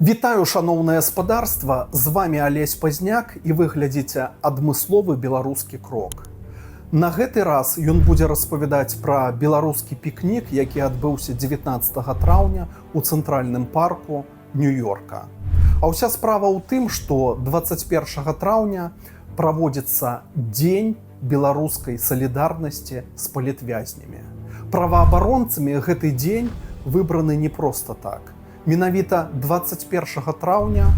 Вітаю, шаноўнае спадарства, з вами Алесь Пазняк і вы глядзіце адмысловы беларускі крок. На гэты раз ён будзе распавядаць пра беларускі пікнік, які адбыўся 19 траўня у цэнтральным парку Нью-Йорка. А ўся справа ў тым, што 21 траўня праводзіцца Дзень беларускай салідарнасці з палітвязнямі. Праваабаронцамі гэты дзень выбраны не проста так. Менавіта 21 траўня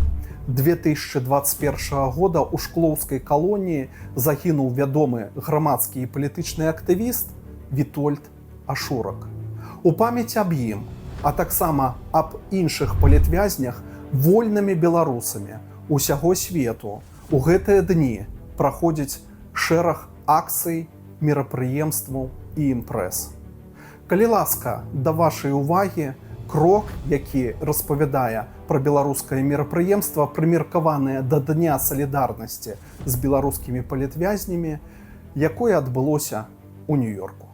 2021 года ў шклоўскай калоніі загінуў вядомы грамадскі і палітычны актывіст Вітольд Ашурак. У памяць аб ім, а таксама аб іншых палітвязнях вольнымі беларусамі усяго свету у гэтыя дні праходзіць шэраг акцый, мерапрыемстваў і імпрэз. Калі ласка, да вашай увагі крок, які распавядае пра беларускае мерапрыемства, прымеркаванае да Дня салідарнасці з беларускімі палітвязнямі, якое адбылося ў Нью-Йорку.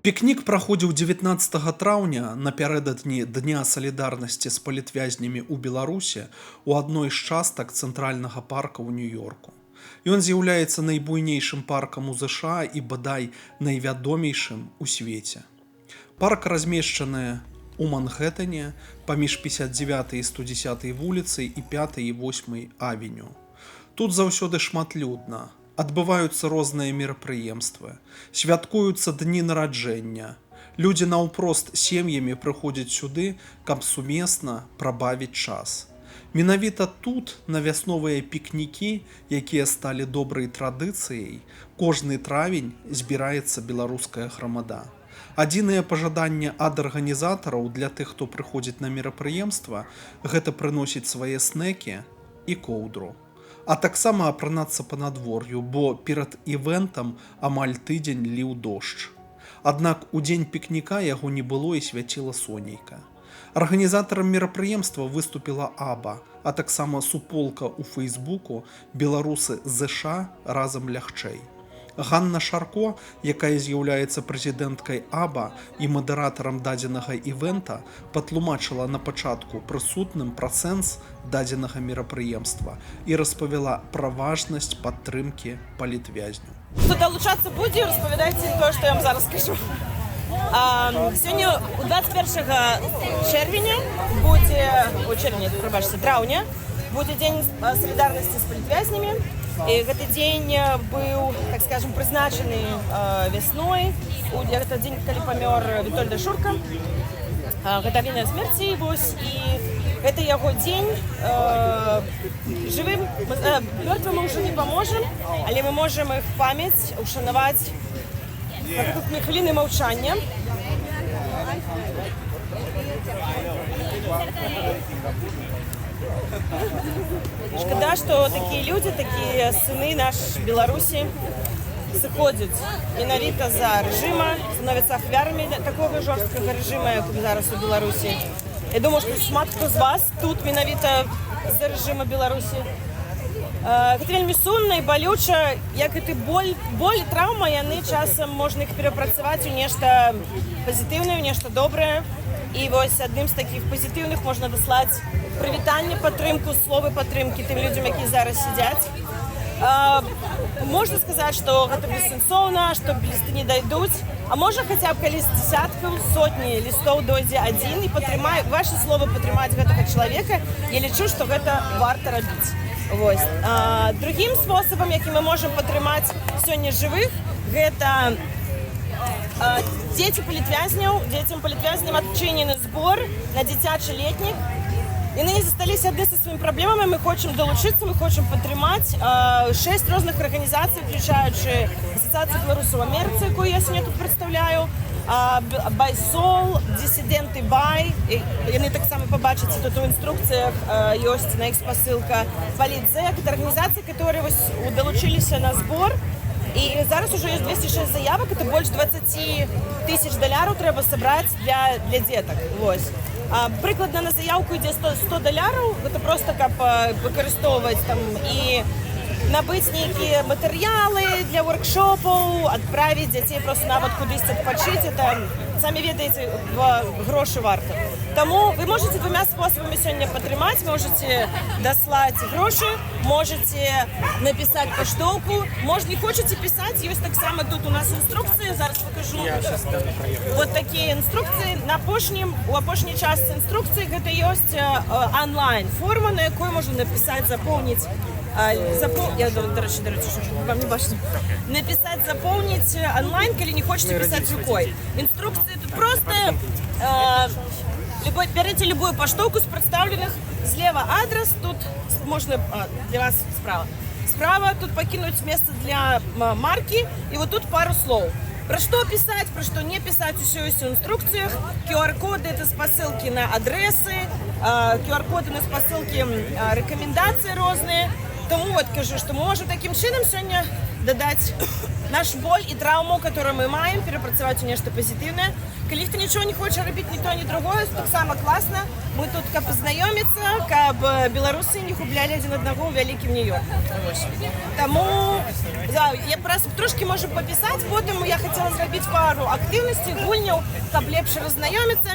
Пікнік праходзіў 19 траўня напярэдадні Дня салідарнасці з палітвязнямі ў Беларусі ў адной з частак цэнтральнага парка ў Нью-Йорку. Ён з'яўляецца найбуйнейшым паркам у ЗША і, бадай, найвядомейшым у свеце. Парк размешчаны ў Манхэттане паміж 59 і 110 вуліцай і 5 і 8 авеню. Тут заўсёды шматлюдна. Адбываюцца розныя мерапрыемствы, святкуюцца дні нараджэння. Людзі наўпрост сем'ямі прыходзяць сюды, каб сумесна прабавіць час. Менавіта тут, на вясновыя пікнікі, якія сталі добрай традыцыяй, кожны травень збіраецца беларуская грамада. Адзінае пажаданне ад арганізатараў для тых, хто прыходзіць на мерапрыемства, гэта прыносіць свае снекі і коўдру. А таксама апранацца па надвор'ю, бо перад івентам амаль тыдзень ліў дождж. Аднак у дзень пікніка яго не было і свяціла сонейка. Арганізатарам мерапрыемства выступіла АБА, а таксама суполка ў Фейсбуку «Беларусы ЗША разам лягчэй». Ганна Шарко, якая з'яўляецца прэзідэнткай АБА і мадэратарам дадзенага івента, патлумачыла на пачатку прысутным пра сэнс дадзенага мерапрыемства і распавяла пра важнасць падтрымкі палітвязняў. Хто далучацца будзе, распавядайце тое, што я вам зараз скажу. Сёння у 21 чэрвеня траўня будзе дзень салідарнасці з палітвязнямі. І гэты дзень быў, так скажем, прызначаны вясной. Гэта дзень, калі памёр Вітольд Ашурак. Гэта віна смерці, і гэта яго дзень. Жывым, мёртвым мы ўжо не паможам, але мы можам іх памяць ушанаваць хвіліны маўчання. Шкада, што такія людзі, такія сыны нашай Беларусі сыходзяць менавіта за рэжыма, становяцца ахвярамі такога жорсткага рэжыма, як зараз у Беларусі. Я думаю, што шмат хто з вас тут менавіта з-за рэжыма Беларусі. Гэта вельмі сумна і балюча, як і боль і траўма, яны часам можна іх перапрацаваць у нешта пазітыўнае, у нешта добрае. І вось адным з такіх пазітыўных можна даслаць прывітанне, падтрымку, словы падтрымкі тым людзям, якія зараз сядзяць. Можна сказаць, што гэта бессэнсоўна, што лісты не дайдуць, а можа хаця б калі з дзесяткаў, сотні лістоў дойдзе адзін і вашы словы падтрымаць гэтага чалавека, я лічу, што гэта варта рабіць. Другім спосабам, які мы можам падтрымаць сёння жывых, гэта дзецям палітвязням адчынены збор на дзіцячы летнік. Яны не засталіся адны са сваімі праблемамі, мы хочам далучыцца, мы хочам падтрымаць 6 розных арганізацый, включаючы Асацыяцыю беларусаў у Амерыцы, якую я сёння тут прадстаўляю, Байсол, Дисиденты Бай, яны таксама пабачыце тут у інструкцыях, ёсць на іх спасылка, Палітзэк, гэта арганізацыі, которые далучыліся на збор. І зараз уже ёсць 206 заявак, это больш 20 тысяч доляраў трэба сабраць для дзетак. Прыкладна на заявку ідзе $100, гэта проста каб выкарыстоўваць там і набыць нейкія матэрыялы для воркшопаў, адправіць дзяцей просто нават кудысь адпачыць. Это, самі ведаеце, грошы варта. Таму вы можете двумя спосабамі сёння падтрымаць. Можете даслаць грошы, можете напісаць паштоўку. Можа, не хочаце пісаць, ёсць таксама тут у нас інструкцыі, зараз покажу. Вот такія інструкцыі. У апошняй частцы інструкцыі гэта ёсць онлайн-форма, на якой можна напісаць, запоўніць, я, до речі, вам не бачу. Написать, заполнить онлайн, или не хочете писать рукой. Инструкции тут просто берите любую поштовку с представленных. Слева адрес, тут можно для вас справа. Справа тут покинуть место для марки, и вот тут пару слов. Про что писать, про что не писать, все есть в инструкциях. QR-коды это спосылки на адресы, QR-коды на спосылки рекомендации разные. Тому вот кажу, что мы можем таким чином сегодня додать нашу боль и травму, которую мы маем, перепрацевать у нечто позитивное. Коли хто ничего не хочет робить ни то, ни другое, так само классно. Мы тут как познайомиться, как белорусы не губляли один одного в великим Нью-Йорку. Тому да, я просто трошки можу пописать, потім я хотіла зробити пару активностей, гульнів, щоб легше роззнайомитися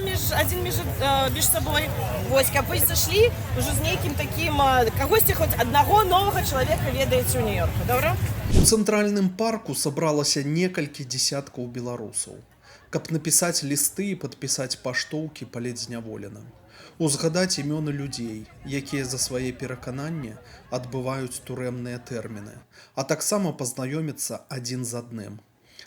між собою. Ось, як ви зайшли вже з неким таким, когось хоч одного нового чоловіка ведаєте у Нью-Йорку, добре? У цэнтральным парку сабралася некалькі дзесяткаў беларусаў, каб напісаць лісты і падпісаць паштоўкі палецзняволеным, узгадаць імёны людзей, якія за свае перакананні адбываюць турэмныя тэрміны, а таксама пазнаёміцца адзін з адным.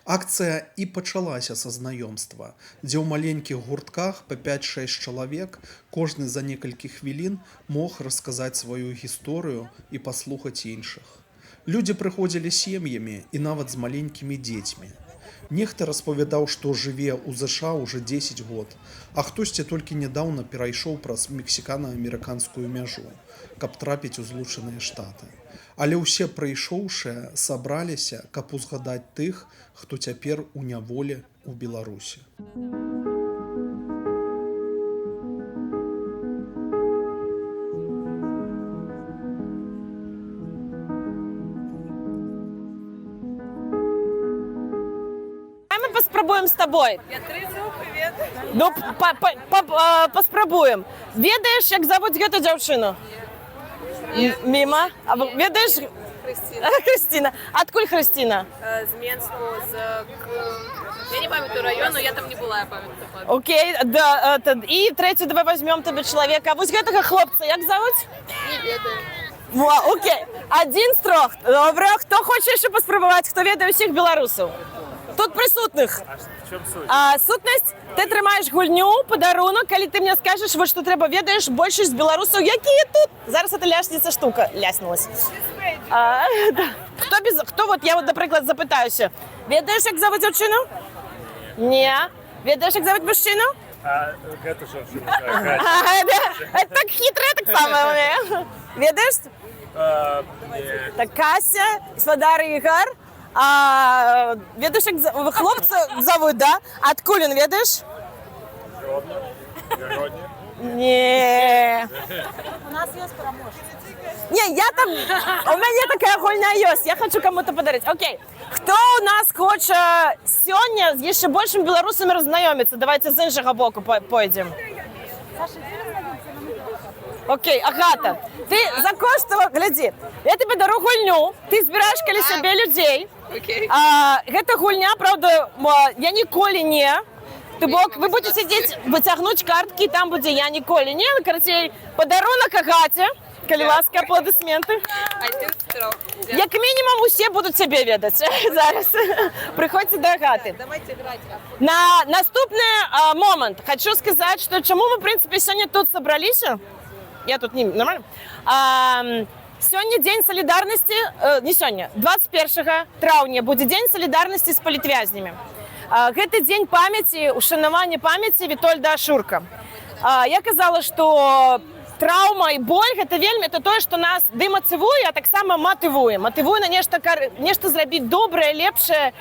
Акцыя і пачалася са знаёмства, дзе ў маленькіх гуртках па 5-6 чалавек кожны за некалькі хвілін мог расказаць сваю гісторыю і паслухаць іншых. Людзі прыходзілі сем'ямі і нават з маленькімі дзецьмі. Нехта распавядаў, што жыве ў ЗША ўжо 10 год, а хтосьці толькі нядаўна перайшоў праз мексікана-амерыканскую мяжу, каб трапіць у Злучаныя Штаты. Але ўсе прыйшоўшыя сабраліся, каб узгадаць тых, хто цяпер у няволі ў Беларусі. Попробуем с тобой. Я трызу, привет. Ну, паспрабуем. Ведаеш, як завуць гэту дзяўчыну? Міма? А ведаеш? Христина. Христина. Адкуль Христина? З Менску, я не памятаю район, но я там не была, я памятаю. Окей, да, і трэцю давай возьмем тебе чалавека. А вось гэтага хлопца як завуць? Не ведаю. Во, окей. Адзін з трох. Добра, хто хоча яшчэ паспрабаваць, хто ведае ўсіх беларусаў? Тут присутных. А в чому суть? Сутнасць, ты трымаеш гульню, падарунок, калі ты мне скажаш, вот што трэба, ведаеш, большасць беларусаў, якія тут. Зараз эта лясніца штука ляснулась. Да. Хто вот, я вот, напрыклад, запытаюся. Ведаеш, як завуць дзяўчыну? Не. Ведаеш, як завуць мужчыну? А гэта що називає? Это так хитрая, так само. Ведаеш? Ні. Так, Кася, Свадар Ігор. Ведаеш, як хлопца завуць, да? Адкуль ён, ведаеш? Гродні. Не. У нас есть помощник. Не, у меня такая гульня есть, я хочу кому-то подарить. Окей, кто у нас хочет сегодня с еще большими белорусами раззнайомиться? Давайте с іншого боку пойдем. Окей, Агата, ты закоштувала, гляди, я тебе дару гульню, ты збираєш каля себе людей. Окей. Гэта гульня, правда, я ніколі не. Вы будете сидеть, вытягнуть картки, и там будет я ніколі не. Короче, подарунок Агате. Калі ласка, аплодисменты. Один з трьох. Як мінімум, усе будуть себе ведаць зараз. Приходьте до Агаты. Давайте играть. На наступный момент хочу сказать, что чему мы, в принципе, сегодня тут собрались. Я тут не... Нормально? Сегодня День солидарности, не сегодня, 21 траўня будет День солидарности с политвязнями. Это день памяти, ушанавання памяти Вітольда Ашурка. Я казала, что траўма і боль гэта вельмі, это тое, што нас дэмацывуе, а таксама матывуе. Матывуе на нешта зрабіць добрае, лепшае.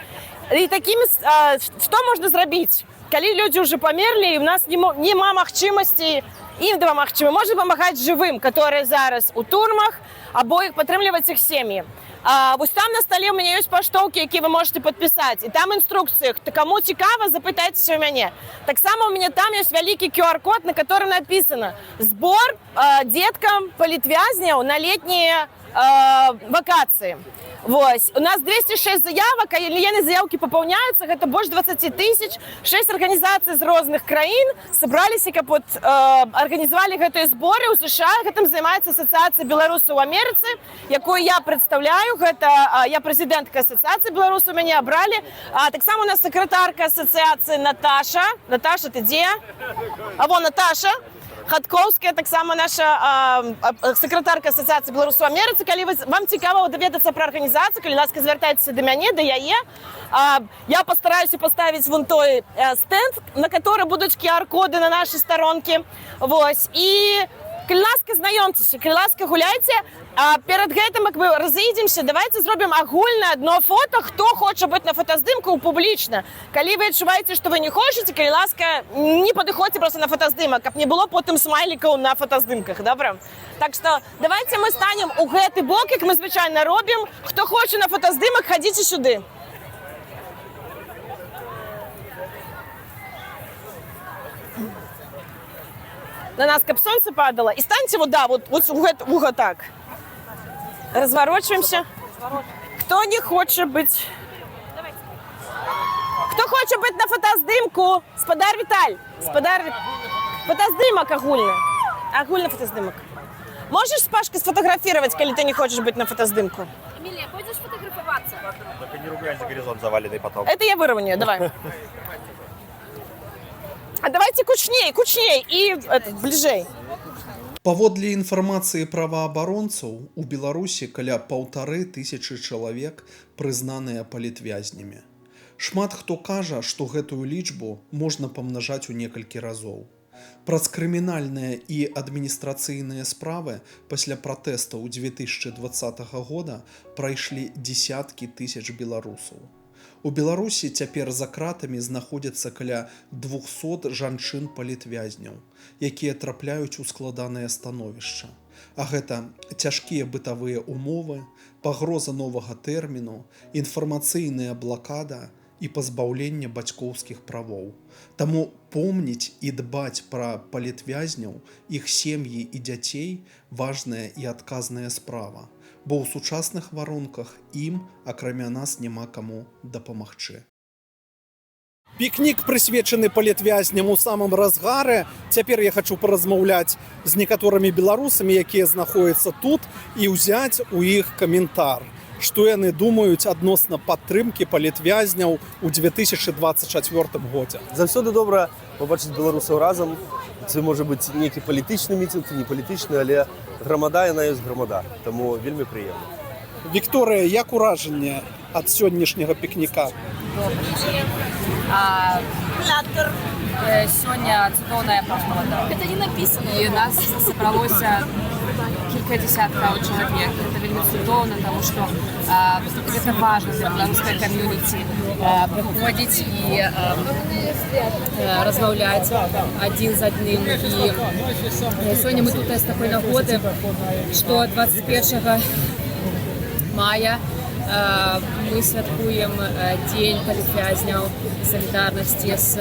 І такімі, што можна зрабіць? Калі людзі ўжо памерлі, і ў нас няма магчымасці ім дапамагчы. Мы можам памагаць жывым, которые зараз у турмах, або іх падтрымліваць іх сем'і. Ось там на столе у меня есть паштоўкі, які вы можете подписать. И там инструкции. Кому цікаво, запытайтесь у меня. Так само у меня там есть великий QR-код, на котором написано «Сбор деткам палітвязняў на летние вакации». Вось. У нас 206 заявок, а яны заявки пополняются, это больше 20 тысяч. 6 организаций из разных краін собрались, каб организовали гэтыя зборы ў США. Гэтым займаецца Асацыяцыя беларусаў у Амерыцы, якую я представляю. Я прэзідэнтка Асацыяцыі беларусаў, мяне абралі. Таксама у нас сакратарка Асацыяцыі Наташа. Наташа, ты дзе? А вон Наташа Хатковская, таксама наша сакратарка Асацыяцыі беларусаў у Амерыцы. Калі вам цікава даведацца пра арганізацыю, калі ласка, звяртайцеся да мяне, да яе. Я постараюсь поставить вон той стенд, на который будут QR-коды на наши сторонки. Вось. И калі ласка, знаёмцеся, калі ласка, гуляйте. А перед гэтым, як мы разыйдземся, давайте зробім агульнае одно фото, хто хоча быць на фотаздымку публічна. Калі вы адчуваеце, што вы не хочаце, калі ласка, не падыходзьце просто на фотаздымак, каб не было потым смайлікаў на фотаздымках, добра? Так што давайте мы станем у гэты бок, як мы звычайна робім. Хто хоча на фотаздымак, хадзіце сюды. На нас каб солнце падало. И станьте вот, да, вот уго так. Разворачиваемся. Кто не хочет быть? Кто хочет быть на фотоздымку? Спадар Виталь. Фотоздымок агульный. Агульный фотоздымок. Можешь с Пашкой сфотографировать, если ты не хочешь быть на фотоздымку? Эмилия, будешь фотографироваться? Только не ругайся, горизонт заваленный потом. Это я выровняю, давай. А давайте кучней и ближей. Паводле інфармацыі праваабаронцаў, у Беларусі каля 1500 чалавек прызнаныя палітвязнямі. Шмат хто кажа, што гэтую лічбу можна памнажаць у некалькі разоў. Праз крымінальныя і адміністрацыйныя справы пасля пратэстаў 2020 года прайшлі дзесяткі тысяч беларусаў. У Беларусі цяпер за кратамі знаходзяцца каля 200 жанчын-палітвязняў, якія трапляюць у складанае становішча. А гэта цяжкія бытавыя умовы, пагроза новага тэрміну, інфармацыйная блакада і пазбаўленне бацькоўскіх правоў. Таму помніць і дбаць пра палітвязняў, іх сем'і і дзяцей важная і адказная справа. Бо ў сучасных варунках ім, акрамя нас, няма каму дапамагчы. Пікнік прысвечаны палітвязням у самым разгары. Цяпер я хачу паразмаўляць з некаторымі беларусамі, якія знаходзяцца тут, і ўзяць у іх каментар. Што яны думаюць адносна падтрымкі палітвязняў у 2024 годзе. Заўсёды добра пабачыць беларусаў разам. Це може бути нейкі палітычны мітинг, не палітычны, але грамада, яна ёсць грамада. Таму вельмі прыемна. Вікторыя, як уражанне ад сённяшняга пікніка? Сёння цудоўная пагода. Это не написано. І нас сабралося кілька десяткаў чалавек. Гэта вельмі цудоўна, таму што гэта важна для беларускай камьюніці прыходзіць і размаўляць адзін з адным. І сёння мы тут з такой нагоды, што 21 мая мы святкуем Дзень палітвязняў, солідарнасці з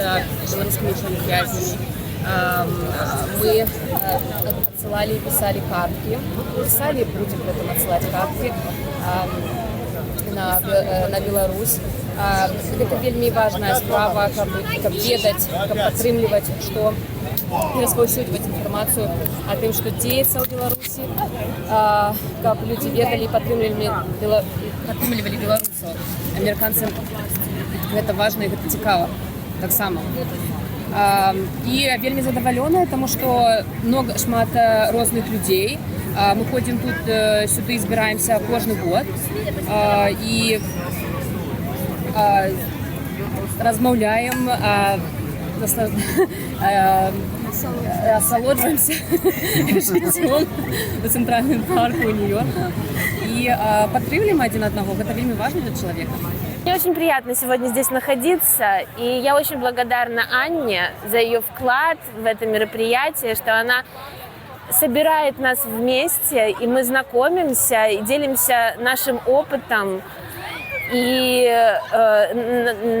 беларускімі палітвязнямі. Мы отсылали и писали картки. Писали и будем потом отсылать картки на Беларусь. Это вельмі важная справа, каб ведаць, каб падтрымліваць, што і распаўсюджваць інфармацыю о тым, што дзеецца ў Беларусі, каб людзі ведалі і падтрымлівалі беларусаў. Амерыканцам гэта важна і гэта цікава таксама. І вельмі задаваленая, тому што шмат розных людзей. Мы ходзім тут сюды, збіраемся кожны год і размаўляем, асалоджваемся жыццём у цэнтральным парку Нью-Йорка і падтрымліваем адзін аднаго. Гэта вельмі важна для чалавека. Мне очень приятно сегодня здесь находиться, и я очень благодарна Анне за ее вклад в это мероприятие, что она собирает нас вместе, и мы знакомимся, и делимся нашим опытом и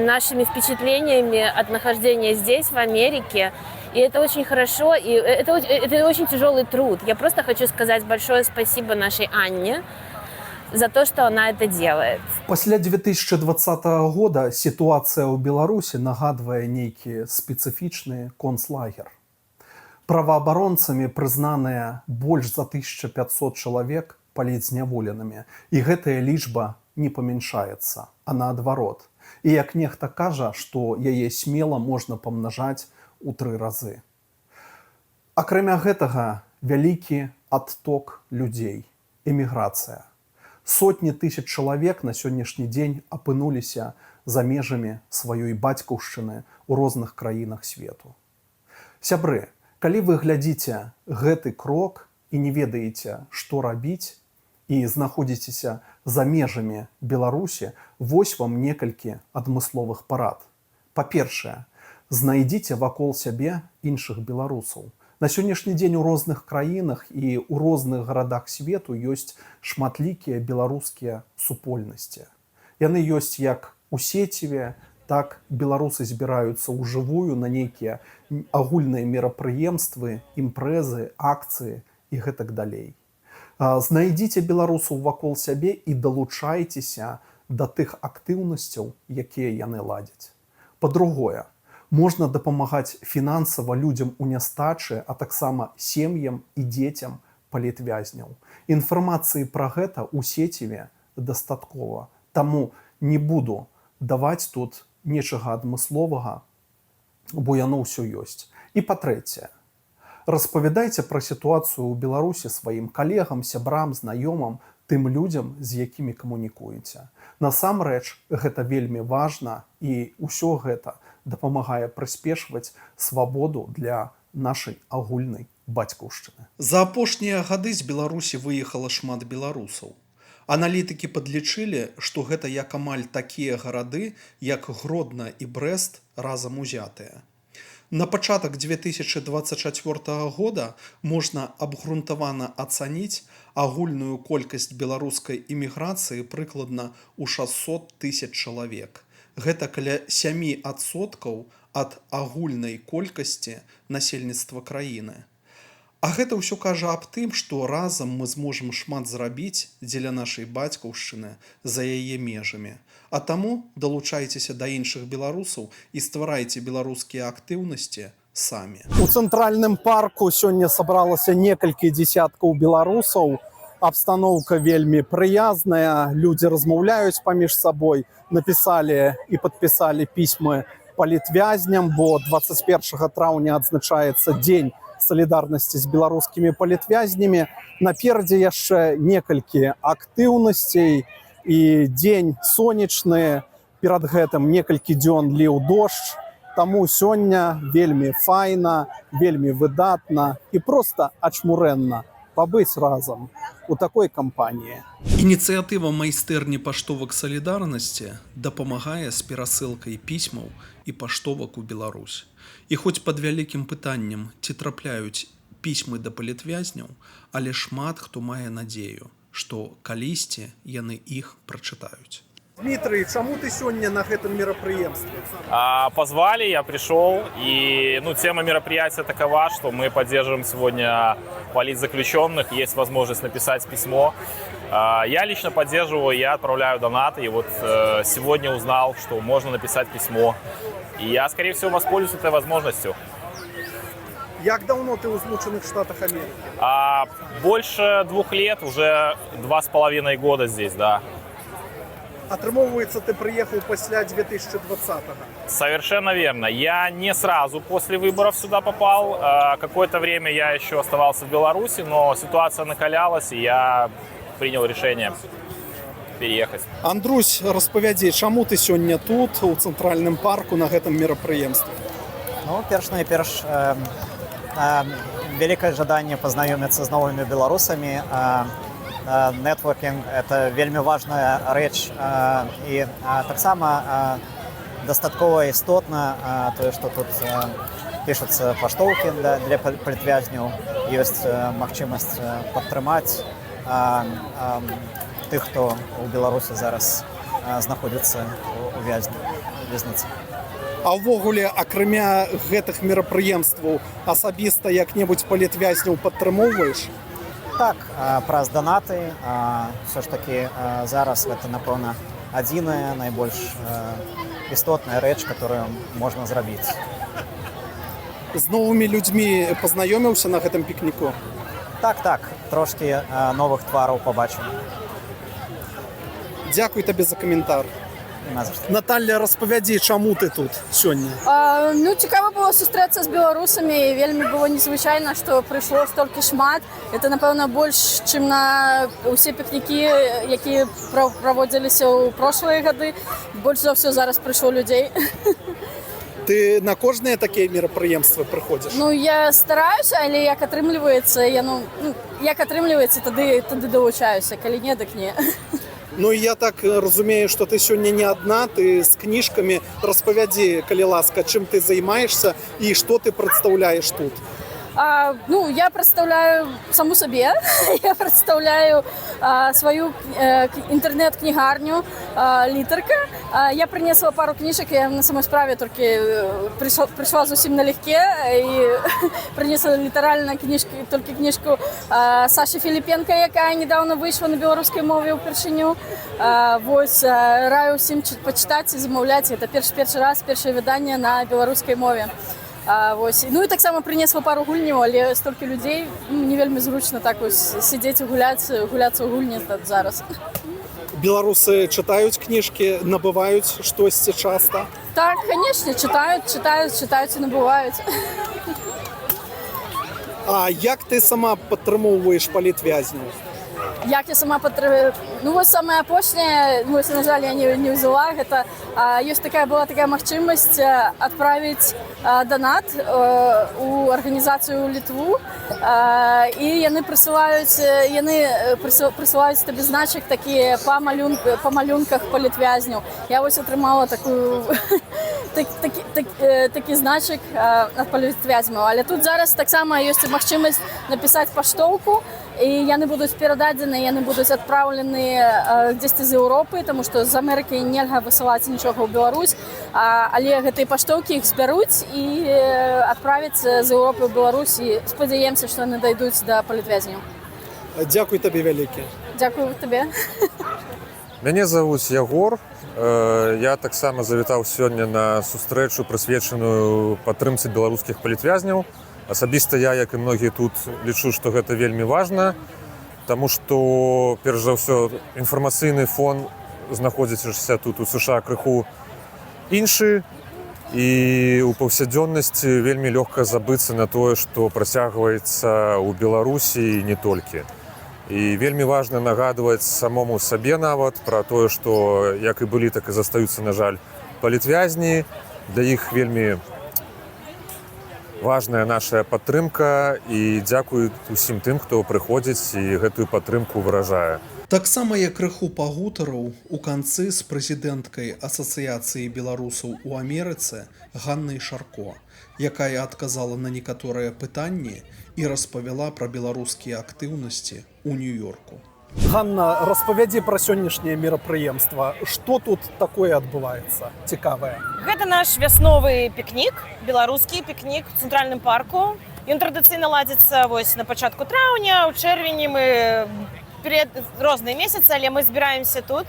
нашими впечатлениями от нахождения здесь, в Америке. И это очень хорошо, и это очень тяжелый труд. Я просто хочу сказать большое спасибо нашей Анне за то, что она это делает. Пасля 2020 года сітуацыя ў Беларусі нагадвае нейкі спецыфічны концлагер. Праваабаронцамі прызнаныя больш за 1500 чалавек палітзняволенымі, і гэтая лічба не памяншаецца, а наадварот. І як нехта кажа, што яе смела можна памнажаць у 3 разы. Акрамя гэтага, вялікі адток людзей, эміграцыя. Сотні тысяч чалавек на сённяшні дзень апынуліся за межамі сваёй бацькаўшчыны ў розных краінах свету. Сябры, калі вы глядзіце гэты крок і не ведаеце, што рабіць, і знаходзіцеся за межамі Беларусі, вось вам некалькі адмысловых парад. Па-першае, знайдзіце вакол сябе іншых беларусаў. На сённяшні дзень у розных краінах і ў розных гарадах свету ёсць шматлікія беларускія супольнасці. Яны ёсць як у сеціве, так беларусы збіраюцца ўжывую на нейкія агульныя мерапрыемствы, імпрэзы, акцыі і гэтак далей. Знайдзіце беларусаў вакол сябе і далучайцеся да тых актыўнасцяў, якія яны ладзяць. Па-другое, можна дапамагаць фінансава людзям у нястачы, а таксама сем'ям і дзецям палітвязняў. Інфармацыі пра гэта ў сеціве дастаткова, таму не буду даваць тут нечага адмысловага, бо яно ўсё ёсць. І па-трэцяе, распавядайце пра сітуацыю ў Беларусі сваім калегам, сябрам, знаёмым, тым людзям, з якімі камунікуеце. Насамрэч, гэта вельмі важна, і ўсё гэта дапамагае прыспешваць свабоду для нашай агульнай бацькаўшчыны. За апошнія гады з Беларусі выехала шмат беларусаў. Аналітыкі падлічылі, што гэта як амаль такія гарады, як Гродна і Брэст разам узятыя. На пачатак 2024 года можна абгрунтавана ацаніць агульную колькасць беларускай іміграцыі прыкладна ў 600 000 чалавек. Гэта каля 7% ад агульнай колькасці насельніцтва краіны. А гэта ўсё кажа аб тым, што разам мы зможам шмат зрабіць дзеля нашай бацькаўшчыны за яе межамі. А таму далучайцеся да іншых беларусаў і стварайце беларускія актыўнасці самі. У цэнтральным парку сёння сабралася некалькі дзесяткаў беларусаў. Абстаноўка вельмі прыязная, людзі размаўляюць паміж сабой, напісалі і падпісалі пісьмы палітвязням, бо 21 траўня адзначаецца дзень салідарнасці з беларускімі палітвязнямі. Наперадзе яшчэ некалькі актыўнасцей і дзень сонечны, перад гэтым некалькі дзён ліў дождж, таму сёння вельмі файна, вельмі выдатна і проста ачмурэнна пабыць разам у такой кампаніі. Ініцыятыва майстэрні паштовак салідарнасці дапамагае з перасылкай пісьмаў і паштовак у Беларусь. І хоць пад вялікім пытаннем, ці трапляюць пісьмы да палітвязняў, але шмат хто мае надзею, што калісьці яны іх прачытаюць. Дмитрий, чему ты сегодня на этом мероприятии? Позвали, я пришел, и тема мероприятия такова, что мы поддерживаем сегодня политзаключенных, есть возможность написать письмо. Я лично поддерживаю, я отправляю донаты, и вот сегодня узнал, что можно написать письмо. И я, скорее всего, воспользуюсь этой возможностью. Як давно ты в Злучених Штатах Америки? Больше 2 лет, уже 2,5 года здесь, да. Отрымовывается, ты приехал после 2020-го. Совершенно верно. Я не сразу после выборов сюда попал. Какое-то время я еще оставался в Беларуси, но ситуация накалялась, и я принял решение переехать. Андрусь, распавядзі, чаму ты сёння тут, у цэнтральным парку, на гэтым мерапрыемстве? Перш вялікае жаданне пазнаёміцца з новымі беларусамі. Нетворкінг – это вельмі важная рэч, і таксама дастаткова істотна тое, што тут пішуцца паштоўкі для палітвязняў, ёсць магчымасць падтрымаць тых, хто ў Беларусі зараз знаходзіцца ў вязніцы. А ўвогуле, акрамя гэтых мерапрыемстваў, асабіста як-небудзь палітвязняў падтрымоўваеш? Так, праз данаты, все ж таки зараз гэта, напэўна, адзіная найбольш істотная рэч, которую можна зрабіць. З новымі людзьмі пазнаёміўся на гэтым пікніку? Так, трошки новых твараў пабачыў. Дзякуй табе за каментар. Наталля, распавядзі, чаму ты тут сёння? Ну, цікава было сустрэцца з беларусамі, вельмі было незвычайна, што прыйшло столькі шмат. Это, напэўна, больш, чым на ўсе пікнікі, якія праводзіліся ў прошлыя гады. Больш за ўсё зараз прыйшло людзей. Ты на кожныя такія мерапрыемствы прыходзіш? Ну, я стараюся, але як атрымліваецца, тады далучаюся, калі не, дык не. Ну, я так разумею, што ты сёння не адна, ты з кніжкамі. Распавядзі, калі ласка, чым ты займаешся і што ты прадстаўляеш тут? Ну, я представляю саму себе, я представляю свою интернет-книгарню «Литерка». Я принесла пару книжек, я на самой справе только пришла зовсім налегке и принесла литерально только книжку Саши Филипенко, якая недавно вышла на белорусской мове упершыню. Вот, раю всем почитать и замовлять. Это первый раз, первое видание на белорусской мове. Ну і таксама прынесла пару гульняў, але столькі людзей, не вельмі зручна так сидзець і гуляцца ў гульні зараз. Беларусы чытаюць кніжкі, набываюць штосьці часта? Так, канечне, чытаюць і набываюць. А як ты сама падтрымоўваеш палітвязняў? Як я сама падтрымую? Ну, вось самае апошняе, на жаль, я не ўзяла, гэта была такая магчымасць адправіць донат у арганізацыю Літву, і яны прысылаюць табе значак такі па малюнках палітвязняў. Я вось атрымала такі значак ад палітвязняў, але тут зараз таксама ёсць магчымасць напісаць паштоўку, і яны будуць перададзены, яны будуць адпраўлены дзесьці з Еўропы, таму што з Амерыкі нельга высылаць нічога ў Беларусь, але гэтыя паштоўкі іх збяруць і адправяць з Еўропы ў Беларусь, і спадзяемся, што яны дайдуць да палітвязняў. Дзякуй табе вялікі. Дзякую табе. Мяне завуць Ягор. Я таксама завітаў сёння на сустрэчу, прысвечаную падтрымцы беларускіх палітвязняў. Асабіста я, як і многія тут, лічу, што гэта вельмі важна, таму што, перш за ўсё, інфармацыйны фон, знаходзячыся тут у США, крыху іншы, і ў паўсядзённасці вельмі лёгка забыцца на тое, што працягваецца ў Беларусі і не толькі. І вельмі важна нагадваць самому сабе нават пра тое, што як і былі, так і застаюцца, на жаль, палітвязні. Для іх вельмі важная наша падтрымка, і дзякую усім тым, хто прыходзіць і гэтую падтрымку выражае. Таксама я крыху пагутарыў у канцы з прэзідэнткай Асацыяцыі беларусаў у Амерыцы Ганнай Шарко, якая адказала на некаторыя пытанні і распавяла пра беларускія актыўнасці ў Нью-Йорку. Ганна, распавядзі пра сённяшняе мерапрыемства. Што тут такое адбываецца цікавае? Гэта наш вясновы пікнік, беларускі пікнік у цэнтральным парку. Ён традыцыйна ладзіцца на пачатку траўня, у чэрвені мы перед розныя месяцы, але мы збіраемся тут.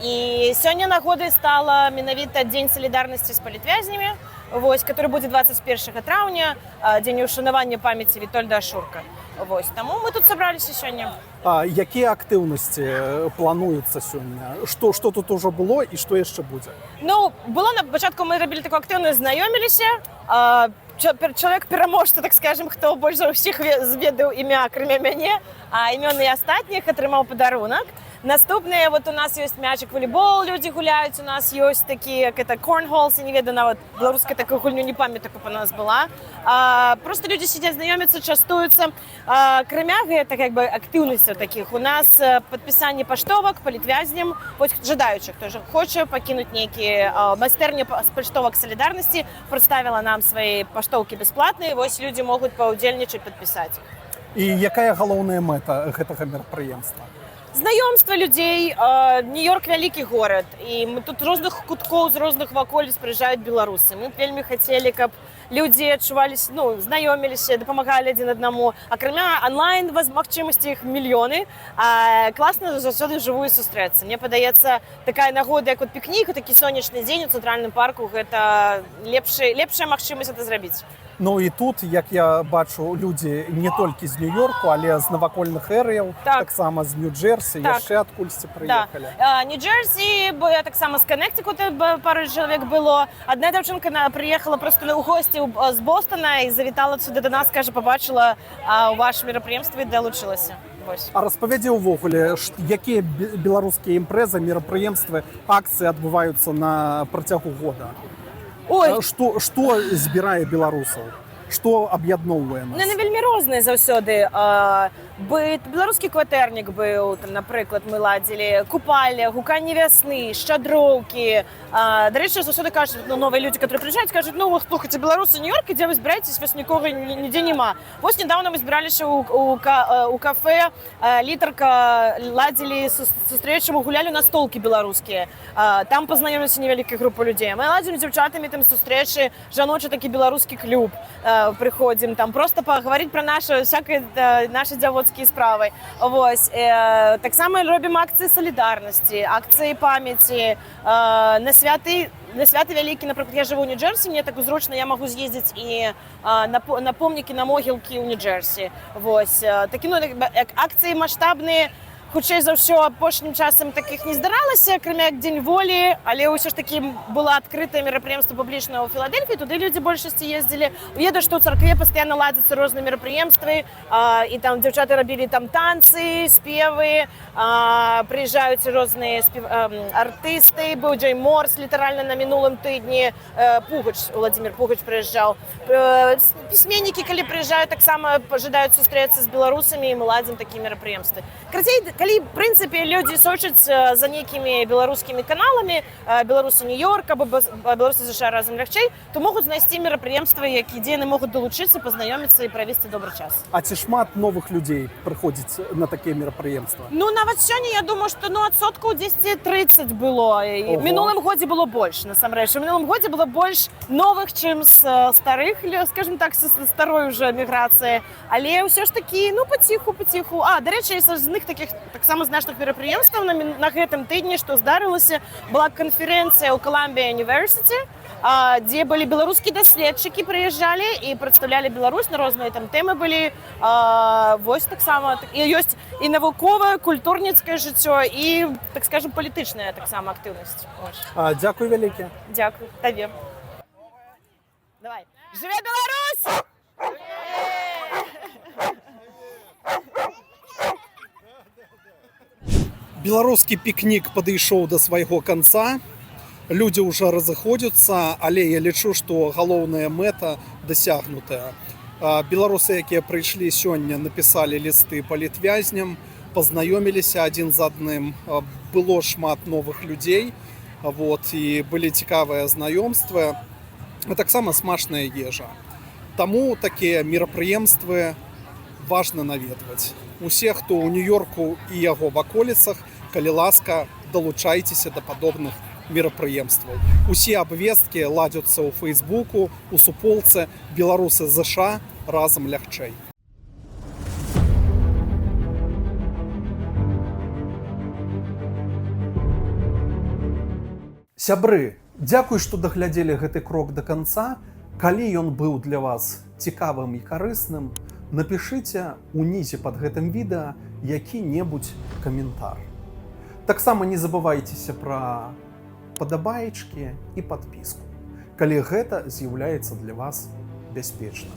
І сёння нагодай стала менавіта Дзень салідарнасці з палітвязнямі, который будзе 21 траўня, дзень ушанавання памяці Вітольда Ашурка. Таму мы тут сабраліся сёння. А якія актыўнасці плануюцца сёння? Што тут ужо было і што яшчэ будзе? Ну, было на пачатку, мы рабілі такую актыўнасць, знаёміліся. Чалавек-пераможца, так скажем, хто больш за ўсіх зведаў імя, акрамя мяне, а імёны астатніх, атрымаў падарунак. Наступныя, вот у нас ёсць мячик волейбол, людзі гуляюць, у нас ёсць такі, як это, cornholes, я не ведаю, нават беларуская такую гульню не памятаю, как у нас была. Просто люди сидят, знакомятся, частуются. Кроме гэтага, как бы, актыўнасцяў таких, у нас подписание паштовак палітвязням, вот жадаючых, хто хоча пакінуць нейкія майстэрні паштовак солідарнасці, прадставіла нам свае паштоўкі бясплатныя, вось людзі могуць паўдзельнічаць, падпісаць. І якая галоўная мэта гэтага мерапрыемства? Знаёмства людзей. Нью-Йорк вялікі горад, і мы тут розных куткоў з розных ваколіц прыязджаюць беларусы. Мы вельмі хацелі, каб людзі адчуваліся, ну, знаёміліся, дапамагалі адзін аднаму. Акрамя онлайн магчымасці іх мільёны, класна заўсёды жывую сустрэцца. Мне падаецца, такая нагода, як от пікнік, такі сонечны дзень у цэнтральным парку, гэта лепшая магчымасць гэта зрабіць. Ну і тут, як я бачу, людзі не толькі з Нью-Йорку, але з навакольных эрыяў, таксама з Нью-Джерсі, яшчэ адкульсьці прыехалі. Нью-Джерсі, бо я таксама з Коннектикута, пару чалавек было. Адна дзяўчынка прыехала проста ў госці з Бостона і завітала сюды да нас, кажа, пабачыла ваше мерапрыемства і далучылася. А распавядзі ўвогуле, якія беларускія імпрэзы, мерапрыемствы, акцыі адбываюцца на працягу года? Што збірае беларусаў? Што аб'ядноўвае нас? Яны вельмі розныя заўсёды. Беларускі кватэрнік быў, там, напрыклад, мы ладзілі купальня, гуканне вясны, шчадроўкі. Дарэчы, заўсёды кажуць, новыя людзі, которые прыязджаюць, кажуць, ну, слухайце, беларусы Нью-Йорк, дзе вы збіраецесь, вось нікога нідзе няма. Вось недавно мы збіраліся ў кафе «Літарка», ладзілі сустрэчу, мы гулялі на столкі беларускія. Там пазнаёміліся невялікая група людзей. Мы ладзім з дзяўчатамі там сустрэчы, жаночы такі беларускі клуб. Прыходзім там просто паговорить про наши дзявоцкія справы. Вось. Таксама робім акцыі салідарнасці, акцыі памяці, на святы вялікі, напрыклад, я жыву ў Нью-Джерсі, мне так зручна, я магу з'ездзіць і на помнікі, на могілкі ў Нью-Джерсі. Вось. Такі, ну, акцыі маштабныя. Хутчэй за ўсё, апошнім часам такіх не здаралася, акрамя як Дзень волі, але ўсё ж такі было адкрытае мерапрыемства публічнае ў Філадельфіі, туды людзі большасці ездзілі. Ведаю, што ў царкве пастаянна ладзяцца розныя мерапрыемствы, і там дзяўчаты рабілі там танцы, спевы, прыязджаюць розныя артысты, быў Джей Морс літаральна на мінулым тыдні, Владзімір Пугач прыязджаў. Пісьменнікі, калі прыязджаюць, таксама жадаюць сустрэцца з беларусамі, і мы ладзім такія мерапрыемствы. Карацей, калі, в прынцыпе, людзі сочаць за нейкімі беларускімі каналамі, беларусы Нью-Йорка, або беларусы ЗША разам лягчэй, то могуць знайсці мерапрыемствы, дзе яны могуць далучыцца, пазнаёміцца і правесці добры час. А ці шмат новых людзей прыходзіць на такія мерапрыемствы? Ну, нават сёння, я думаю, што адсоткаў 10-30 было. В мінулым годзе было больш, насамрэч. У мінулым годзе было больш новых, чым з старых, скажем так, з старой уже міграцыі. Але ўсё ж такі, ну, паціху. Дарэчы, з них таких таксама значных мерапрыемстваў на гэтым тыдні, што здарылася, была канферэнцыя ў Columbia University, дзе былі беларускія даследчыкі, прыязджалі і прадстаўлялі Беларусь, на розныя там тэмы былі. Вось таксама ёсць і навуковае, культурніцкае жыццё, і, так скажем, палітычная таксама актыўнасць. Дзякуй вялікі. Дзякуй табе. Давай. Жыве Беларусь! Беларускі пікнік падышоў да свайго канца. Людзі ўжо разыходзяцца, але я лічу, што галоўная мэта дасягнутая. Беларусы, якія прыйшлі сёння, напісалі лісты палітвязням, пазнаёміліся адзін з адным. Было шмат новых людзей, і былі цікавыя знаёмствы, а таксама смачная ежа. Таму такія мерапрыемствы важна наведваць. Усе, хто ў Нью-Йорку і яго ваколіцах, калі ласка, далучайцеся да падобных мерапрыемстваў. Усе абвесткі ладзяцца ў Фейсбуку, у суполцы «Беларусы ЗША разам лягчэй». Сябры, дзякуй, што даглядзелі гэты крок да канца. Калі ён быў для вас цікавым і карысным, напішыце ўнізе пад гэтым відэа які-небудзь каментар. Таксама не забывайцеся пра падабаечкі і падпіску, калі гэта з'яўляецца для вас бяспечным.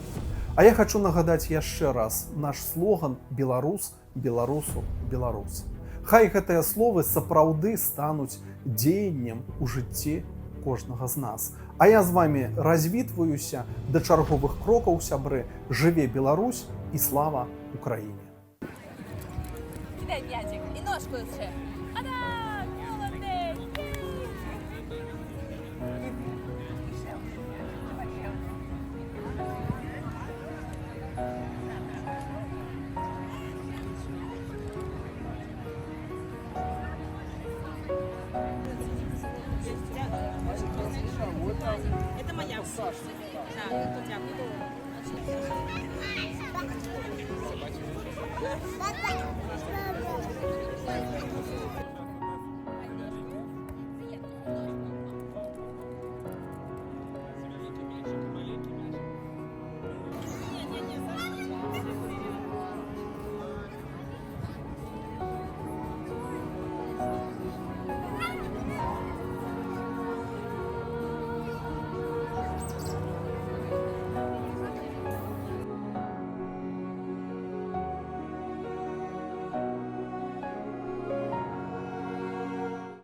А я хочу нагадаць яшчэ раз наш слоган «Беларус, беларусу, беларус». Хай гэтыя словы сапраўды стануць дзеяннем у жыцці кожнага з нас. А я з вами развітваюся да чарговых крокаў, сябры. Жыве Беларусь і слава Украіне! Кидай мячик и ножку еще. Ада! Молодец! Это моя. Да,